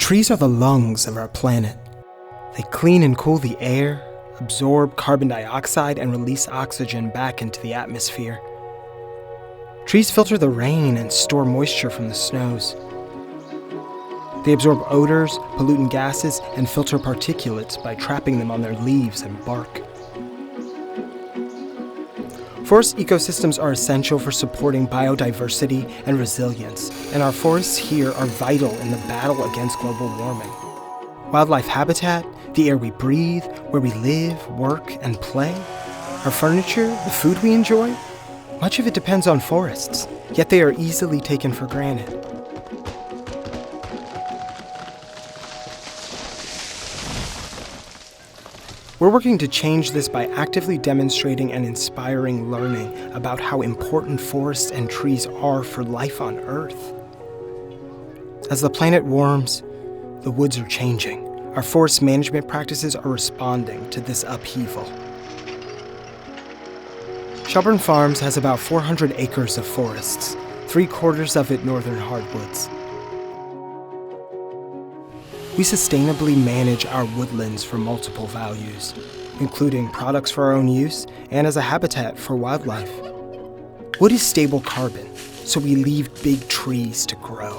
Trees are the lungs of our planet. They clean and cool the air, absorb carbon dioxide, and release oxygen back into the atmosphere. Trees filter the rain and store moisture from the snows. They absorb odors, pollutant gases, and filter particulates by trapping them on their leaves and bark. Forest ecosystems are essential for supporting biodiversity and resilience, and our forests here are vital in the battle against global warming. Wildlife habitat, the air we breathe, where we live, work, and play, our furniture, the food we enjoy, much of it depends on forests, yet they are easily taken for granted. We're working to change this by actively demonstrating and inspiring learning about how important forests and trees are for life on Earth. As the planet warms, the woods are changing. Our forest management practices are responding to this upheaval. Shelburne Farms has about 400 acres of forests, 3/4 of it northern hardwoods. We sustainably manage our woodlands for multiple values, including products for our own use and as a habitat for wildlife. Wood is stable carbon, so we leave big trees to grow.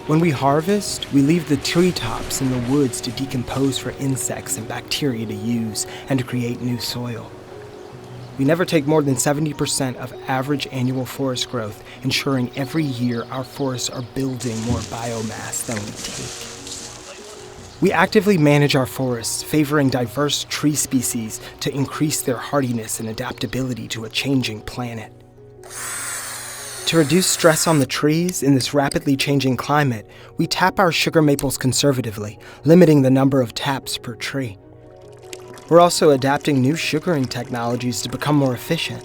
When we harvest, we leave the treetops in the woods to decompose for insects and bacteria to use and to create new soil. We never take more than 70% of average annual forest growth, ensuring every year our forests are building more biomass than we take. We actively manage our forests, favoring diverse tree species to increase their hardiness and adaptability to a changing planet. To reduce stress on the trees in this rapidly changing climate, we tap our sugar maples conservatively, limiting the number of taps per tree. We're also adapting new sugaring technologies to become more efficient.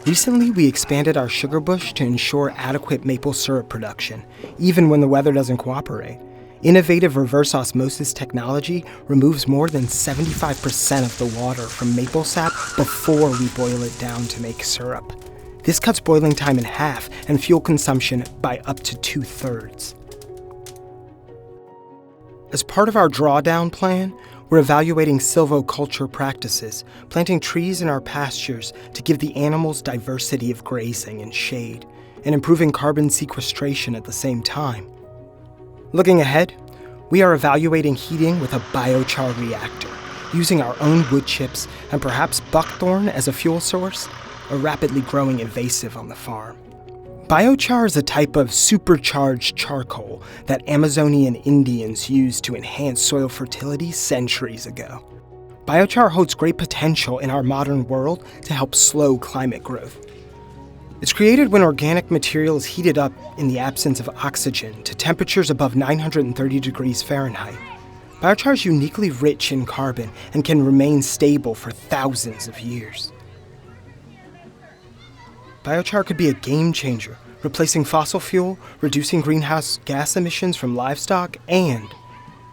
Recently, we expanded our sugar bush to ensure adequate maple syrup production, even when the weather doesn't cooperate. Innovative reverse osmosis technology removes more than 75% of the water from maple sap before we boil it down to make syrup. This cuts boiling time in half and fuel consumption by up to 2/3. As part of our drawdown plan, we're evaluating silvoculture practices, planting trees in our pastures to give the animals diversity of grazing and shade, and improving carbon sequestration at the same time. Looking ahead, we are evaluating heating with a biochar reactor, using our own wood chips and perhaps buckthorn as a fuel source, a rapidly growing invasive on the farm. Biochar is a type of supercharged charcoal that Amazonian Indians used to enhance soil fertility centuries ago. Biochar holds great potential in our modern world to help slow climate growth. It's created when organic material is heated up in the absence of oxygen to temperatures above 930 degrees Fahrenheit. Biochar is uniquely rich in carbon and can remain stable for thousands of years. Biochar could be a game changer, replacing fossil fuel, reducing greenhouse gas emissions from livestock, and,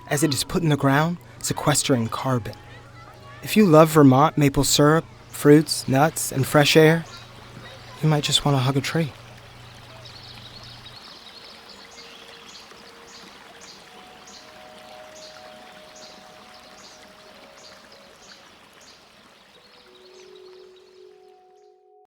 as it is put in the ground, sequestering carbon. If you love Vermont maple syrup, fruits, nuts, and fresh air, you might just want to hug a tree.